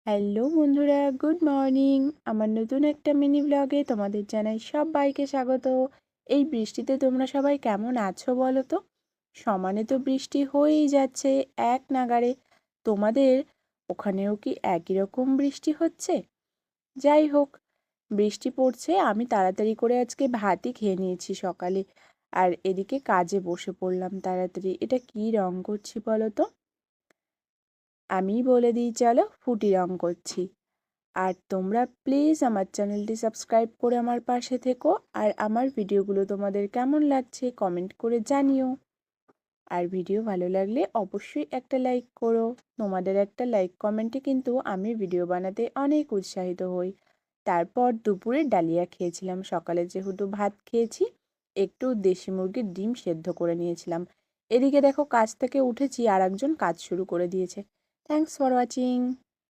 Hello বন্ধুরা, good morning. আমার নতুন একটা মিনি ব্লগে তোমাদের জানাই সবাইকে স্বাগত। এই বৃষ্টিতে তোমরা সবাই কেমন আছো বলো তো? সমানে তো বৃষ্টি হয়েই যাচ্ছে এক নাগাড়ে। তোমাদের ওখানেও কি একই রকম বৃষ্টি হচ্ছে? যাই হোক, বৃষ্টি পড়ছে, আমি তাড়াতাড়ি করে আজকে ভাতই খেয়ে নিয়েছি সকালে। আর এদিকে কাজে বসে পড়লাম তাড়াতাড়ি। এটা কি রং করছি বলো তো? আমিই বলে দিই, চলো, ফুটি রং করছি। আর তোমরা প্লিজ আমার চ্যানেলটি সাবস্ক্রাইব করে আমার পাশে থেকো। আর আমার ভিডিওগুলো তোমাদের কেমন লাগছে কমেন্ট করে জানিও। আর ভিডিও ভালো লাগলে অবশ্যই একটা লাইক করো। তোমাদের একটা লাইক কমেন্টে কিন্তু আমি ভিডিও বানাতে অনেক উৎসাহিত হই। তারপর দুপুরে ডালিয়া খেয়েছিলাম, সকালে যেহেতু ভাত খেয়েছি একটু দেশি মুরগির ডিম সেদ্ধ করে নিয়েছিলাম। এদিকে দেখো, কাজ থেকে উঠেছি আর একজন কাজ শুরু করে দিয়েছে। Thanks for watching.